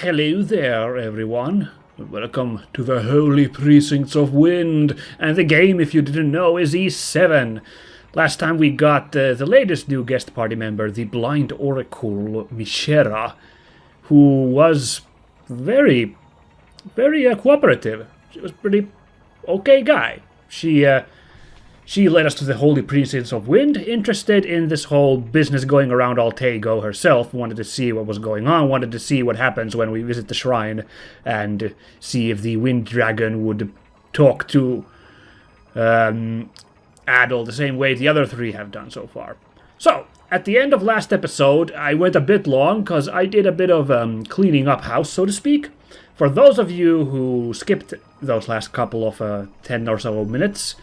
Hello there, everyone. Welcome to the Holy Precincts of Wind. And the game, if you didn't know, is E7. Last time we got the latest new guest party member, the blind oracle Mishera, who was very cooperative. She was pretty okay guy. She led us to the Holy Precincts of Wind, interested in this whole business going around Altego herself, wanted to see what was going on, wanted to see what happens when we visit the shrine, and see if the Wind Dragon would talk to Adol the same way the other three have done so far. So, at the end of last episode, I went a bit long, because I did a bit of cleaning up house, so to speak. For those of you who skipped those last couple of 10 or so minutes,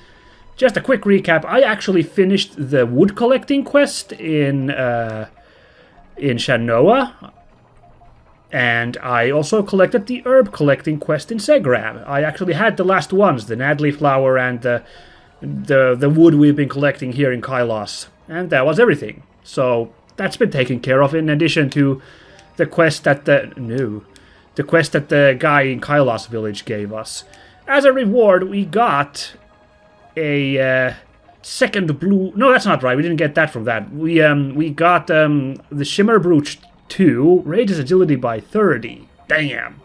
just a quick recap, I actually finished the wood collecting quest in Shanoa, and I also collected the herb collecting quest in Segram. I actually had the last ones, the Nadley flower and the wood we've been collecting here in Kailas, and that was everything. So that's been taken care of, in addition to the quest that the guy in Kailas village gave us. As a reward, we got a second blue... No, that's not right. We didn't get that from that. We got the Shimmer Brooch 2, raises agility by 30. Damn.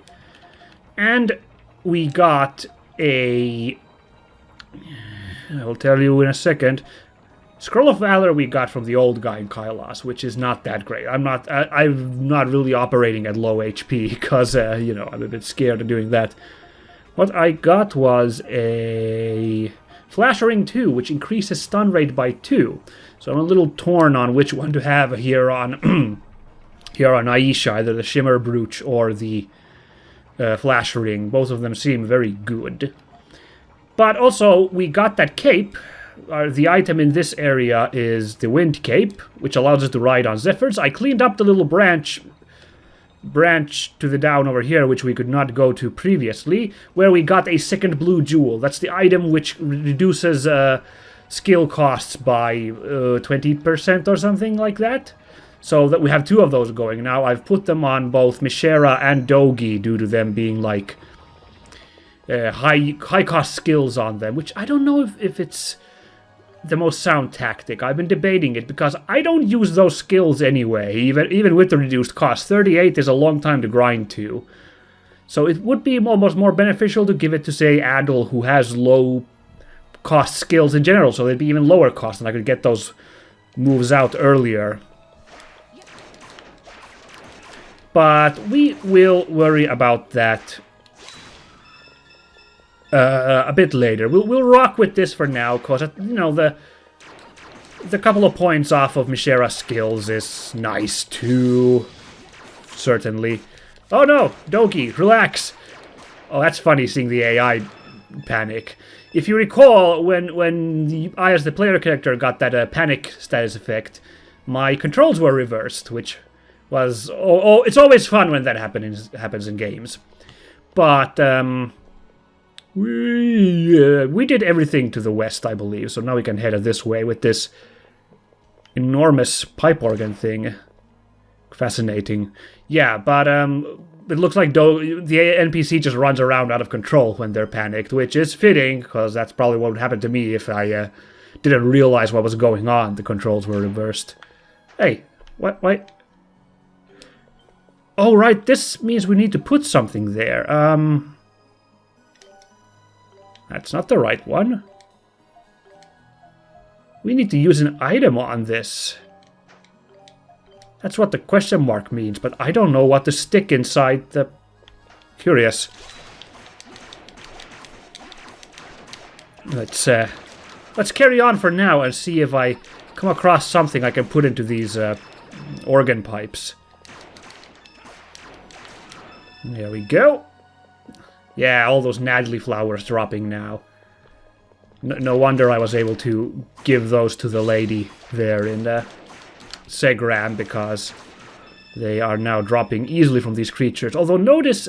And we got a... I'll tell you in a second. Scroll of Valor we got from the old guy in Kailas, which is not that great. I'm not really operating at low HP, because, I'm a bit scared of doing that. What I got was a Flash Ring 2, which increases stun rate by 2. So I'm a little torn on which one to have here on here on Aisha, either the Shimmer Brooch or the Flash Ring. Both of them seem very good. But also, we got that cape. The item in this area is the Wind Cape, which allows us to ride on Zephyrs. I cleaned up the little branch to the down over here, which we could not go to previously, where we got a second blue jewel. That's the item which reduces skill costs by 20% or something like that. So that we have two of those going now. I've put them on both Mishera and Dogi due to them being like high cost skills on them, which I don't know if it's the most sound tactic. I've been debating it, because I don't use those skills anyway, even with the reduced cost. 38 is a long time to grind to. So it would be almost more beneficial to give it to, say, Adol, who has low cost skills in general, so they'd be even lower cost, and I could get those moves out earlier. But we will worry about that a bit later. We'll rock with this for now, because the couple of points off of Mishera's skills is nice too. Certainly. Oh no, Dogi, relax. Oh, that's funny seeing the AI panic. If you recall, when I as the player character got that panic status effect, my controls were reversed, which was it's always fun when that happens in games. But we did everything to the west, I believe, so now we can head this way with this enormous pipe organ thing. Fascinating. Yeah, but it looks like the NPC just runs around out of control when they're panicked, which is fitting, because that's probably what would happen to me if I didn't realize what was going on. The controls were reversed. Hey, what? Oh, right, this means we need to put something there. That's not the right one. We need to use an item on this. That's what the question mark means, but I don't know what to stick inside the... Curious. Let's carry on for now and see if I come across something I can put into these organ pipes. There we go. Yeah, all those Nadley flowers dropping now. No wonder I was able to give those to the lady there in Segram, because they are now dropping easily from these creatures. Although notice...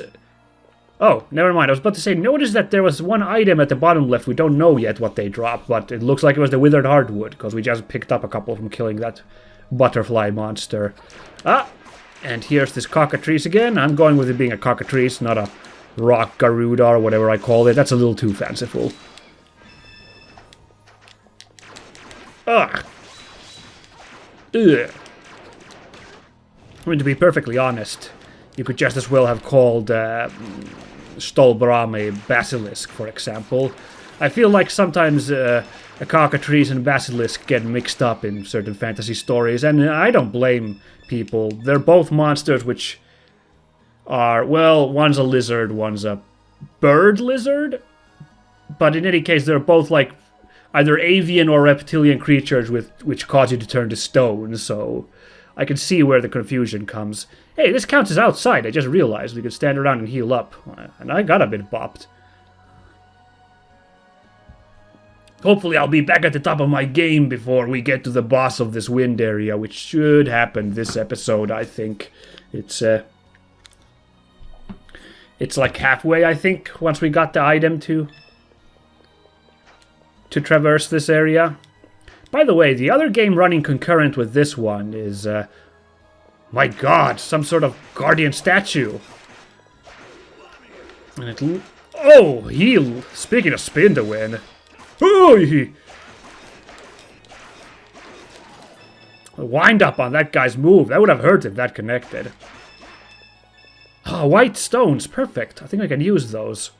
Oh, never mind. I was about to say, notice that there was one item at the bottom left. We don't know yet what they dropped, but it looks like it was the Withered Hardwood, because we just picked up a couple from killing that butterfly monster. Ah! And here's this cockatrice again. I'm going with it being a cockatrice, not a rock garuda or whatever I call it. That's a little too fanciful. Ugh. Ugh. I mean, to be perfectly honest, you could just as well have called Stolbram a basilisk, for example. I feel like sometimes a cockatrice and basilisk get mixed up in certain fantasy stories, and I don't blame people. They're both monsters which are, well, one's a lizard, one's a bird lizard, but in any case they're both like either avian or reptilian creatures which cause you to turn to stone, so I can see where the confusion comes. Hey, this counts as outside, I just realized we could stand around and heal up, and I got a bit bopped. Hopefully I'll be back at the top of my game before we get to the boss of this wind area, which should happen this episode, I think. It's like halfway, I think, once we got the item to traverse this area. By the way, the other game running concurrent with this one is, my god, some sort of guardian statue. And it... Oh, heal! Speaking of spin to win. A wind up on that guy's move. That would have hurt if that connected. Oh, white stones. Perfect. I think I can use those.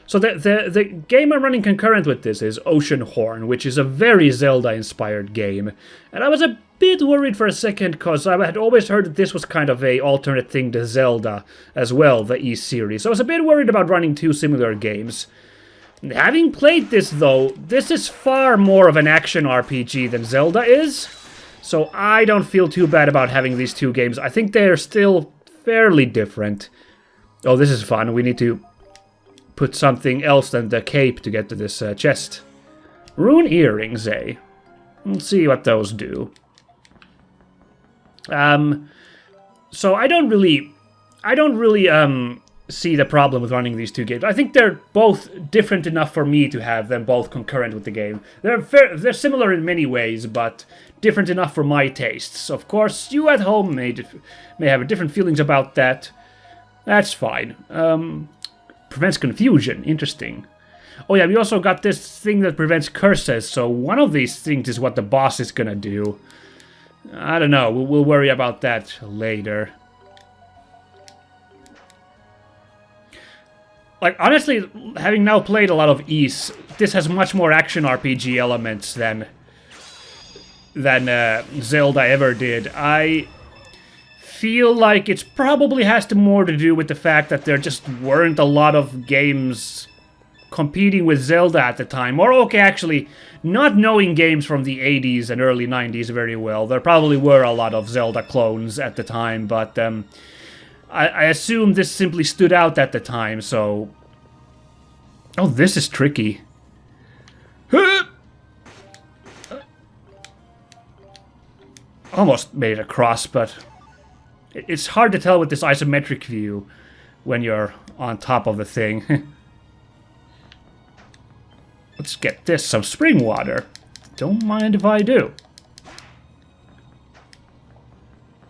So the game I'm running concurrent with this is Oceanhorn, which is a very Zelda-inspired game. And I was a bit worried for a second, because I had always heard that this was kind of a alternate thing to Zelda as well, the East series. So I was a bit worried about running two similar games. Having played this, though, this is far more of an action RPG than Zelda is, so I don't feel too bad about having these two games. I think they're still fairly different. Oh, this is fun. We need to put something else than the cape to get to this chest. Rune earrings, eh? Let's see what those do. So I don't really see the problem with running these two games. I think they're both different enough for me to have them both concurrent with the game. They're similar in many ways, but different enough for my tastes. Of course, you at home may have different feelings about that. That's fine. Prevents confusion. Interesting. Oh yeah, we also got this thing that prevents curses, so one of these things is what the boss is gonna do. I don't know, we'll worry about that later. Like, honestly, having now played a lot of Ys, this has much more action RPG elements than Zelda ever did. I feel like it probably has more to do with the fact that there just weren't a lot of games competing with Zelda at the time. Or, okay, actually, not knowing games from the 80s and early 90s very well, there probably were a lot of Zelda clones at the time, but I assume this simply stood out at the time, so... Oh, this is tricky. Almost made it across, but... It's hard to tell with this isometric view when you're on top of the thing. Let's get this, some spring water. Don't mind if I do.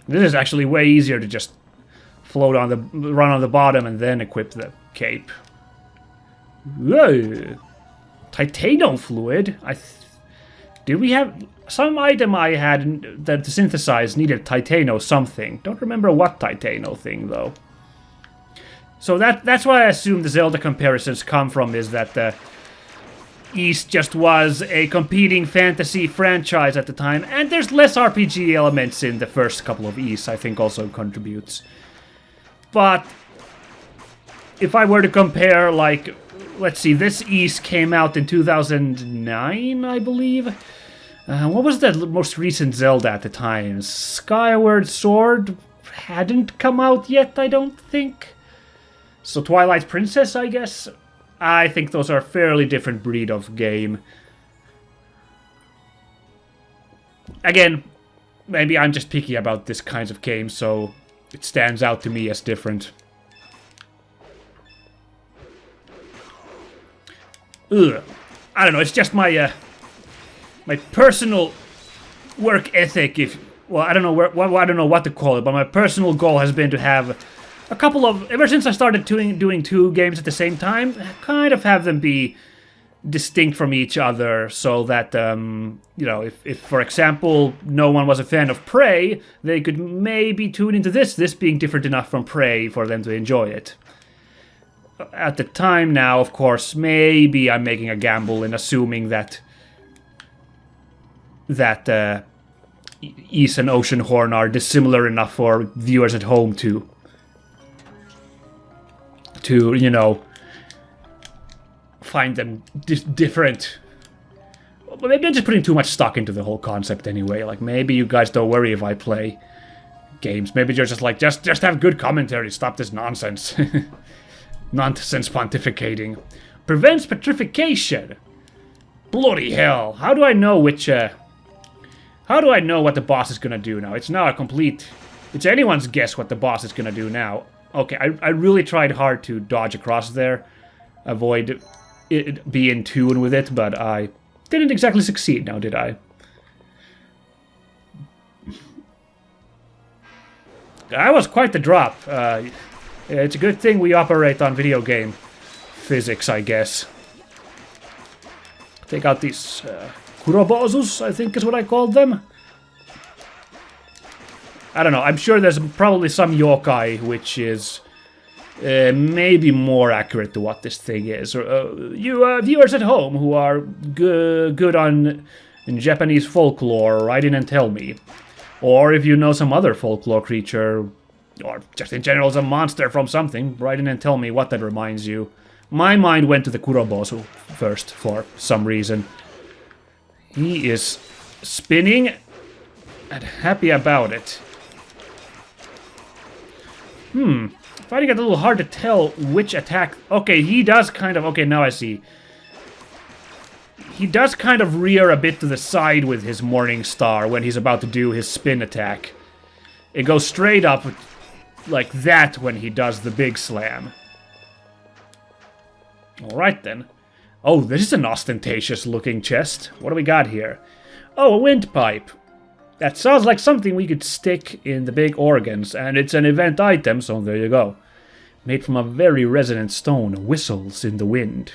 This is actually way easier to just run on the bottom and then equip the cape. Whoa! Titano fluid? Did we have... Some item I had that to synthesize needed Titano something. Don't remember what Titano thing, though. So that's why I assume the Zelda comparisons come from, is that the East just was a competing fantasy franchise at the time, and there's less RPG elements in the first couple of East, I think also contributes. But if I were to compare, like, let's see, this East came out in 2009, I believe. What was the most recent Zelda at the time? Skyward Sword hadn't come out yet, I don't think. So Twilight Princess, I guess? I think those are a fairly different breed of game. Again, maybe I'm just picky about this kinds of games, so it stands out to me as different. Ugh. I don't know, it's just my my personal work ethic, well, I don't know I don't know what to call it, but my personal goal has been to have a couple of, ever since I started doing 2 games at the same time, kind of have them be distinct from each other, so that you know, if for example no one was a fan of Prey, they could maybe tune into this being different enough from Prey for them to enjoy it. At the time now, of course, maybe I'm making a gamble in assuming that Ys and Oceanhorn are dissimilar enough for viewers at home to you know, find them different. But maybe I'm just putting too much stock into the whole concept anyway. Like, maybe you guys don't worry if I play games. Maybe you're just like, just have good commentary. Stop this nonsense. Nonsense pontificating. Prevents petrification. Bloody hell. How do I know which, how do I know what the boss is gonna do now? It's now a complete... It's anyone's guess what the boss is gonna do now. Okay, I really tried hard to dodge across there. Avoid it, be in tune with it, but I didn't exactly succeed now, did I? That was quite the drop. It's a good thing we operate on video game physics, I guess. Take out these Kurobozus, I think is what I called them. I don't know, I'm sure there's probably some yokai which is maybe more accurate to what this thing is. You viewers at home who are good on Japanese folklore, write in and tell me. Or if you know some other folklore creature, or just in general some monster from something, write in and tell me what that reminds you. My mind went to the Kurobozu first, for some reason. He is spinning and happy about it. Finding it a little hard to tell which attack... Okay, he does kind of... Okay, now I see. He does kind of rear a bit to the side with his Morning Star when he's about to do his spin attack. It goes straight up like that when he does the big slam. Alright then. Oh, this is an ostentatious looking chest. What do we got here? Oh, a windpipe. That sounds like something we could stick in the big organs, and it's an event item, so there you go. Made from a very resonant stone, whistles in the wind.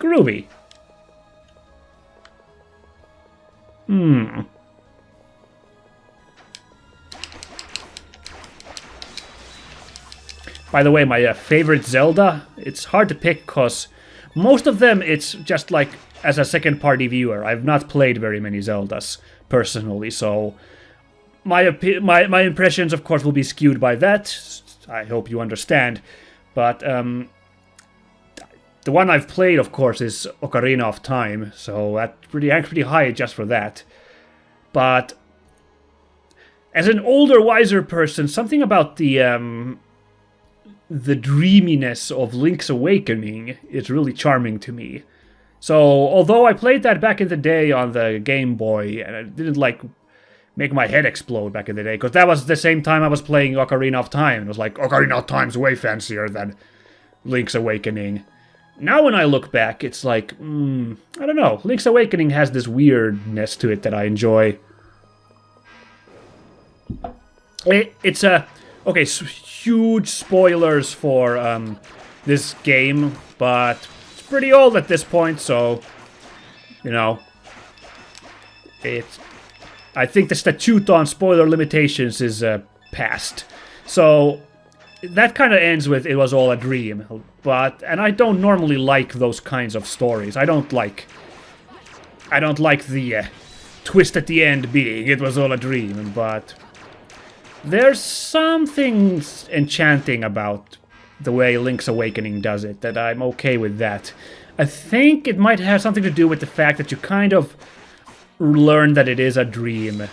Groovy. By the way, my favorite Zelda, it's hard to pick because most of them it's just like as a second-party viewer. I've not played very many Zeldas personally, so my impressions, of course, will be skewed by that. I hope you understand. But the one I've played, of course, is Ocarina of Time, so that's pretty high just for that. But as an older, wiser person, something about the dreaminess of Link's Awakening is really charming to me. So, although I played that back in the day on the Game Boy, and it didn't, like, make my head explode back in the day, because that was the same time I was playing Ocarina of Time. It was like, Ocarina of Time's way fancier than Link's Awakening. Now when I look back, it's like, I don't know. Link's Awakening has this weirdness to it that I enjoy. It's a... Okay, huge spoilers for this game, but it's pretty old at this point, so, you know, I think the statute on spoiler limitations is passed. So that kind of ends with "it was all a dream," and I don't normally like those kinds of stories. I don't like the twist at the end being "it was all a dream," but there's something enchanting about the way Link's Awakening does it, that I'm okay with that. I think it might have something to do with the fact that you kind of learn that it is a dream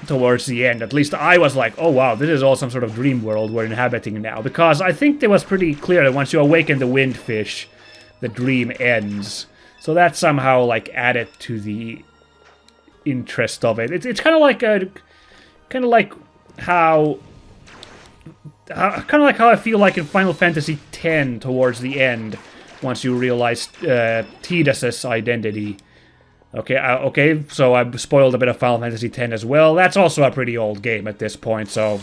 towards the end. At least I was like, oh wow, this is all some sort of dream world we're inhabiting now. Because I think it was pretty clear that once you awaken the windfish, the dream ends. So that somehow like added to the interest of it. It's kind of like how I feel like in Final Fantasy X towards the end, once you realize Tidus's identity, Okay, okay, so I spoiled a bit of Final Fantasy X as well. That's also a pretty old game at this point, so...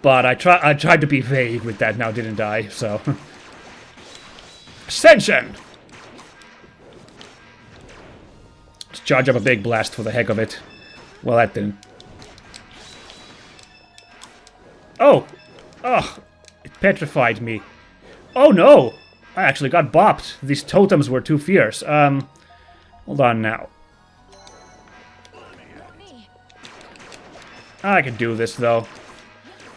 But I tried to be vague with that now, didn't I? So... Ascension! Let's charge up a big blast for the heck of it. Well, that didn't... Oh! Ugh! It petrified me. Oh no! I actually got bopped. These totems were too fierce. Hold on now. I can do this, though.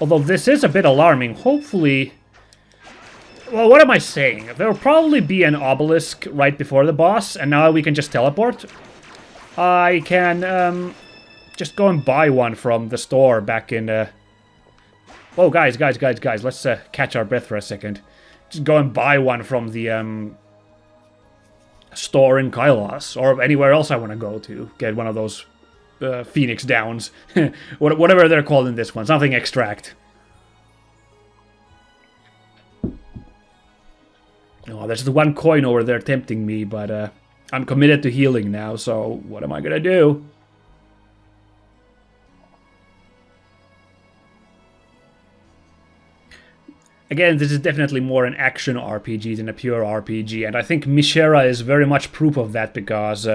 Although this is a bit alarming. Hopefully... Well, what am I saying? There will probably be an obelisk right before the boss, and now we can just teleport. I can, just go and buy one from the store back in, Oh, guys, let's, catch our breath for a second. Just go and buy one from the, store in Kailas, or anywhere else I want to go to. Get one of those, Phoenix Downs. Whatever they're called in this one. Something extract. Oh, there's the one coin over there tempting me, but, I'm committed to healing now, so what am I gonna do? Again, this is definitely more an action RPG than a pure RPG, and I think Mishera is very much proof of that, because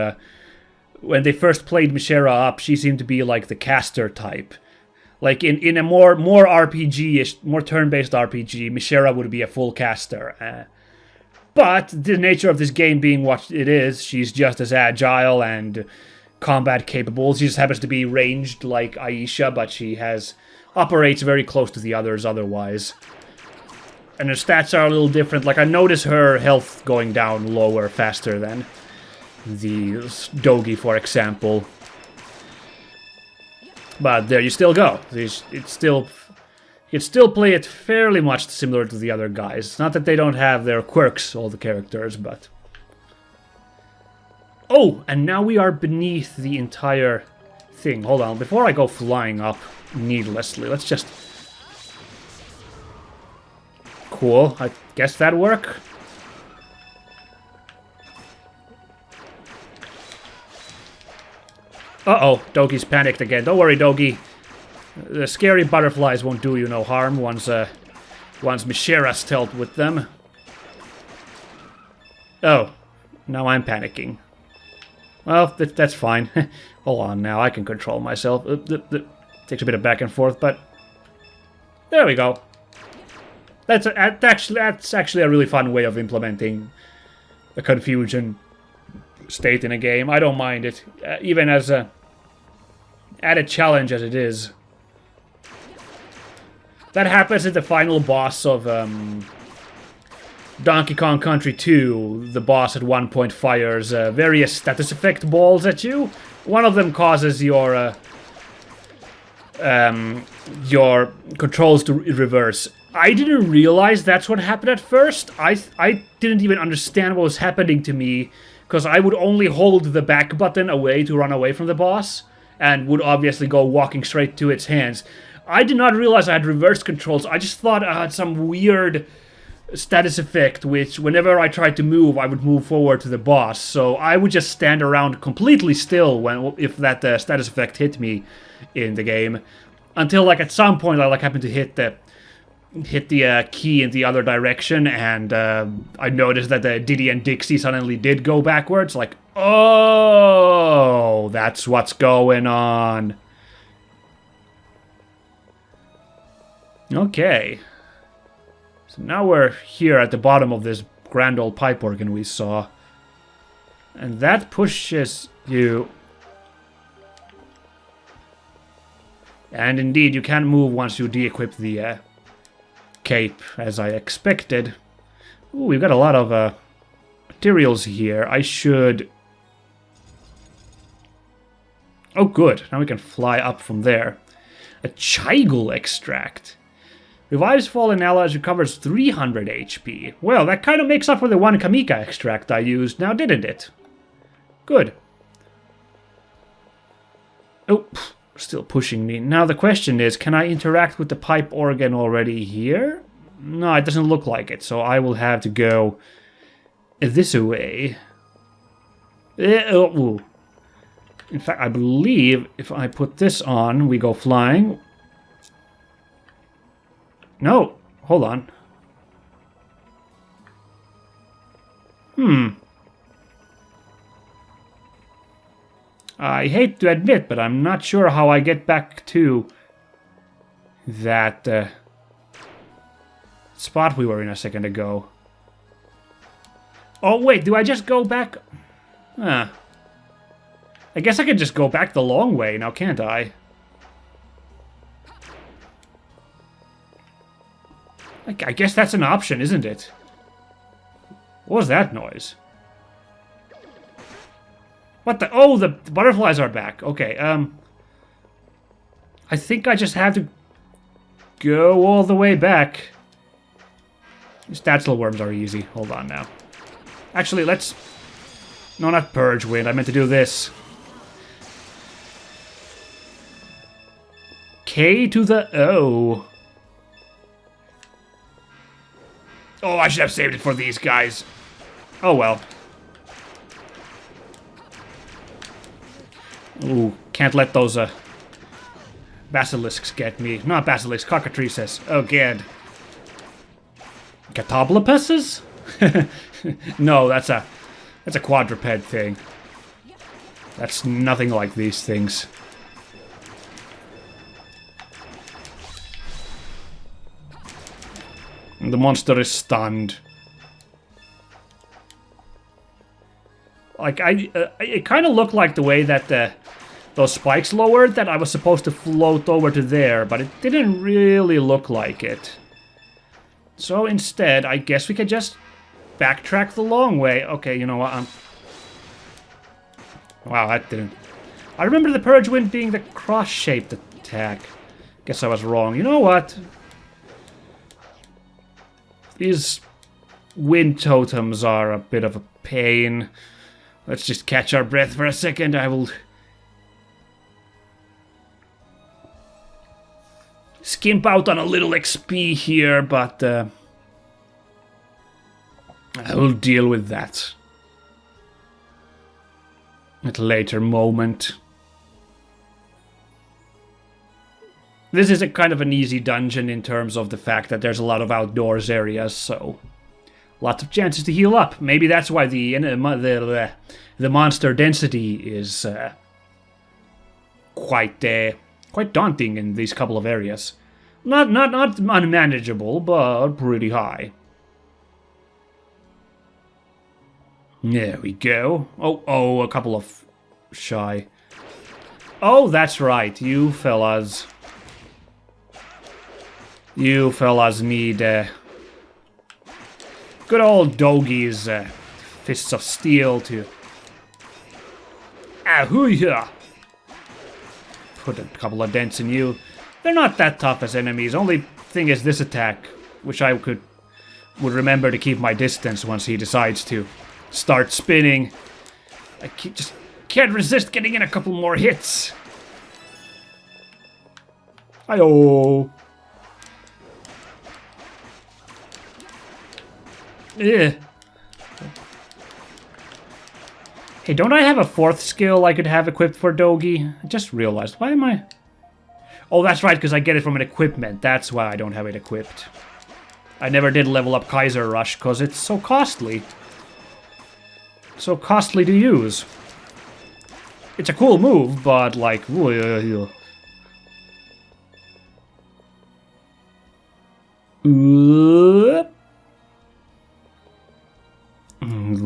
when they first played Mishera up, she seemed to be like the caster type. Like, in a more RPG-ish, more turn-based RPG, Mishera would be a full caster. But the nature of this game being what it is, she's just as agile and combat capable. She just happens to be ranged like Aisha, but she operates very close to the others otherwise. And her stats are a little different. Like, I notice her health going down lower faster than the Dogi, for example. But there you still go. You can still play it fairly much similar to the other guys. Not that they don't have their quirks, all the characters, but... Oh, and now we are beneath the entire thing. Hold on, before I go flying up needlessly, let's just... Cool, I guess that'd work. Uh-oh, Dogi's panicked again. Don't worry, Dogi. The scary butterflies won't do you no harm once Mishera's dealt with them. Oh, now I'm panicking. Well, that's fine. Hold on now, I can control myself. Takes a bit of back and forth, but... There we go. That's actually a really fun way of implementing a confusion state in a game. I don't mind it, even as a added challenge as it is. That happens at the final boss of Donkey Kong Country 2. The boss at one point fires various status effect balls at you. One of them causes your controls to reverse. I didn't realize that's what happened at first. I didn't even understand what was happening to me, because I would only hold the back button away to run away from the boss, and would obviously go walking straight to its hands. I did not realize I had reverse controls. I just thought I had some weird status effect, which whenever I tried to move, I would move forward to the boss. So I would just stand around completely still if that status effect hit me in the game, until like at some point I like happened to hit the key in the other direction, and I noticed that the Diddy and Dixie suddenly did go backwards. Like, oh, that's what's going on. Okay. So now we're here at the bottom of this grand old pipe organ we saw. And that pushes you. And indeed, you can move once you de-equip the cape, as I expected. Ooh, we've got a lot of materials here. I should... Oh, good. Now we can fly up from there. A Chigul extract. Revives fallen allies, recovers 300 HP. Well, that kind of makes up for the one Kamika extract I used now, didn't it? Good. Oh, still pushing me. Now the question is, can I interact with the pipe organ already here? No, it doesn't look like it, so I will have to go this way. Ooh. In fact, I believe if I put this on, we go flying. No, hold on. I hate to admit, but I'm not sure how I get back to that spot we were in a second ago. Oh, wait, do I just go back? I guess I could just go back the long way now, can't I? I guess that's an option, isn't it? What was that noise? What the? Oh, the butterflies are back. Okay, I think I just have to go all the way back. These Statzel worms are easy. Hold on now. Actually, let's... No, not Purge Wind. I meant to do this. K to the O. Oh, I should have saved it for these guys. Oh, well. Ooh, can't let those basilisks get me. Not basilisks, cockatrices. Oh, God. Catoblepuses? No, that's a quadruped thing. That's nothing like these things. And the monster is stunned. Like, it kind of looked like the way that those spikes lowered, that I was supposed to float over to there, but it didn't really look like it. So instead, I guess we could just backtrack the long way. Okay, you know what, Wow, that didn't... I remember the Purge Wind being the cross-shaped attack. Guess I was wrong. You know what? These wind totems are a bit of a pain. Let's just catch our breath for a second. I will skimp out on a little XP here, but I will deal with that at a later moment. This is a kind of an easy dungeon in terms of the fact that there's a lot of outdoors areas, so lots of chances to heal up. Maybe that's why the monster density is quite daunting in these couple of areas. Not unmanageable, but pretty high. There we go. Oh, a couple of shy. Oh, that's right, you fellas. You fellas need good old Doggy's fists of steel to ahooya! Put a couple of dents in you. They're not that tough as enemies. Only thing is this attack, which I would remember to keep my distance once he decides to start spinning. I just can't resist getting in a couple more hits. Hi-oh. Yeah. Hey, don't I have a fourth skill I could have equipped for Dogi? I just realized. Why am I... Oh, that's right, because I get it from an equipment. That's why I don't have it equipped. I never did level up Kaiser Rush, because it's so costly. So costly to use. It's a cool move, but like... We'll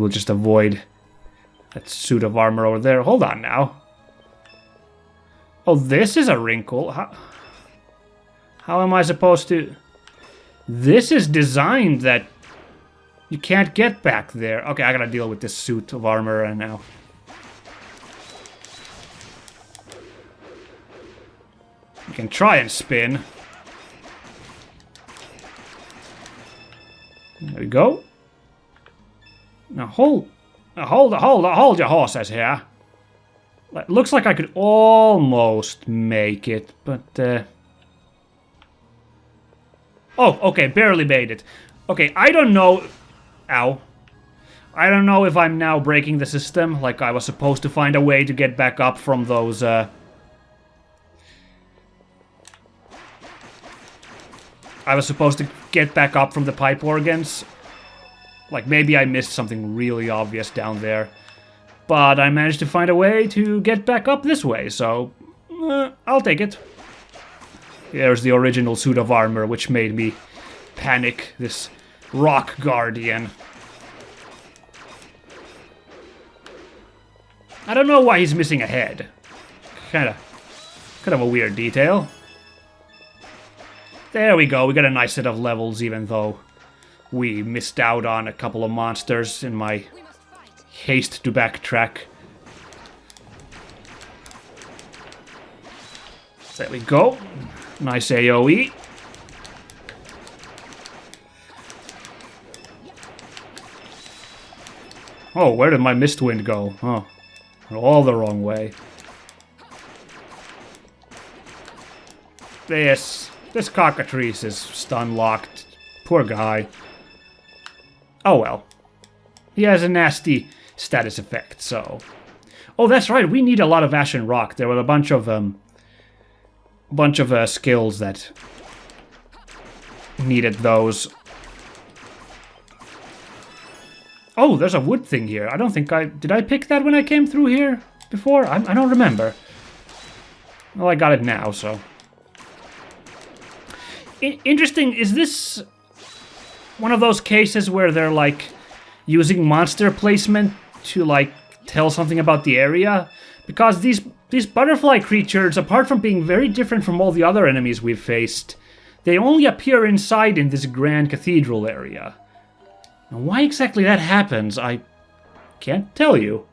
just avoid that suit of armor over there. Hold on now. Oh, this is a wrinkle. How am I supposed to... This is designed that you can't get back there. Okay, I gotta deal with this suit of armor right now. You can try and spin. There we go. Now hold your horses here. Looks like I could almost make it, but oh, okay, barely made it. Okay, I don't know. Ow. I don't know if I'm now breaking the system, like I was supposed to find a way to get back up from those, I was supposed to get back up from the pipe organs. Like, maybe I missed something really obvious down there. But I managed to find a way to get back up this way, so I'll take it. There's the original suit of armor, which made me panic, this rock guardian. I don't know why he's missing a head. Kind of a weird detail. There we go, we got a nice set of levels, even though we missed out on a couple of monsters in my haste to backtrack. There we go. Nice AoE. Oh, where did my Mistwind go? Oh, all the wrong way. This cockatrice is stun-locked. Poor guy. Oh well. He has a nasty status effect, so... Oh, that's right, we need a lot of Ashen Rock. There were a bunch of skills that needed those. Oh, there's a wood thing here. I don't think did I pick that when I came through here before? I don't remember. Well, I got it now, so... Interesting, is this one of those cases where they're, like, using monster placement to, like, tell something about the area? Because these butterfly creatures, apart from being very different from all the other enemies we've faced, they only appear inside in this grand cathedral area. Now, why exactly that happens, I can't tell you.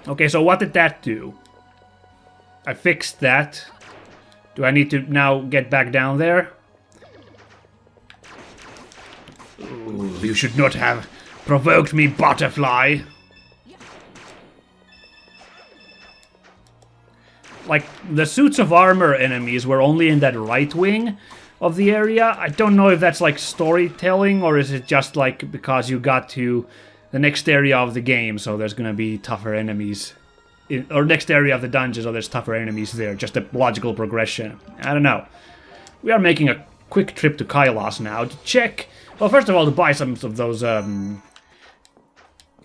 Okay, so what did that do? I fixed that. Do I need to now get back down there? Ooh, you should not have provoked me, butterfly. Like, the suits of armor enemies were only in that right wing of the area. I don't know if that's like storytelling or is it just like because you got to the next area of the game, so there's gonna be tougher enemies. Or next area of the dungeon, so there's tougher enemies there. Just a logical progression. I don't know. We are making a quick trip to Kailas now to check... Well, first of all, to buy some of those,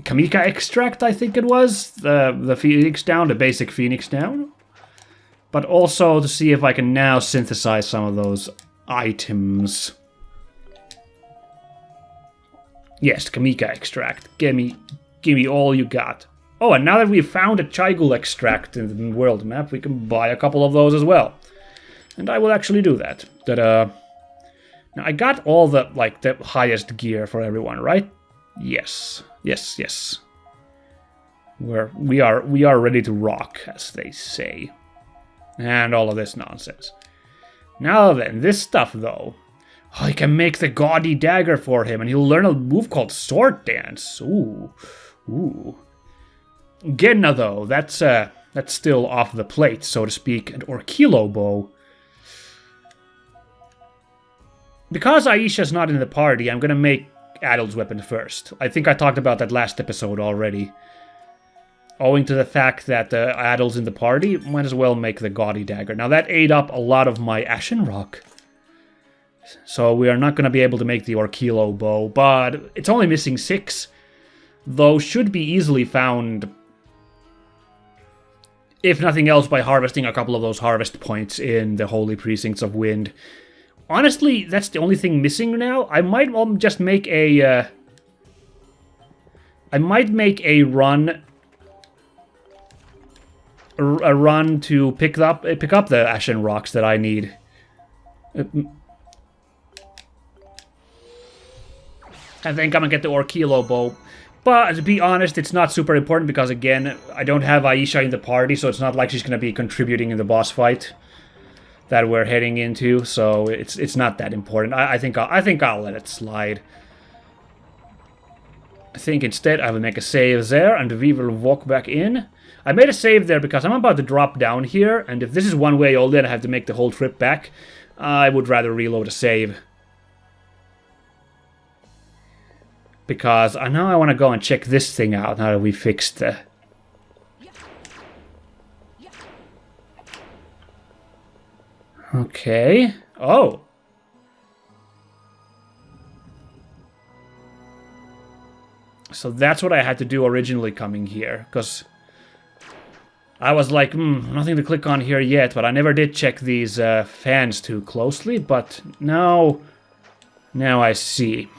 Kamika extract, I think it was. The Phoenix Down, the basic Phoenix Down. But also to see if I can now synthesize some of those items. Yes, Kamika extract. Give me all you got. Oh, and now that we've found a Chaigul extract in the world map, we can buy a couple of those as well. And I will actually do that. Ta-da. Now, I got all the, like, the highest gear for everyone, right? Yes. Yes, yes. We are ready to rock, as they say. And all of this nonsense. Now then, this stuff, though. Oh, I can make the gaudy dagger for him, and he'll learn a move called Sword Dance. Ooh. Ooh. Genna, though, that's still off the plate, so to speak, and Orkilo bow. Because Aisha's not in the party, I'm gonna make Adel's weapon first. I think I talked about that last episode already. Owing to the fact that Adel's in the party, might as well make the gaudy dagger. Now that ate up a lot of my Ashen Rock. So we are not gonna be able to make the Orkilo bow, but it's only missing 6. Though should be easily found... if nothing else, by harvesting a couple of those harvest points in the Holy Precincts of Wind. Honestly, that's the only thing missing now. I might just make a... I might make a run... a run to pick up the Ashen Rocks that I need. I think I'm gonna get the Orkilo bow. But to be honest, it's not super important because, again, I don't have Aisha in the party, so it's not like she's going to be contributing in the boss fight that we're heading into. So it's not that important. I think I'll let it slide. I think instead I will make a save there, and we will walk back in. I made a save there because I'm about to drop down here, and if this is one way only and I have to make the whole trip back, I would rather reload a save. Because I know I want to go and check this thing out now that we fixed the... Okay. Oh. So that's what I had to do originally coming here, because I was like, nothing to click on here yet, but I never did check these fans too closely, but now I see.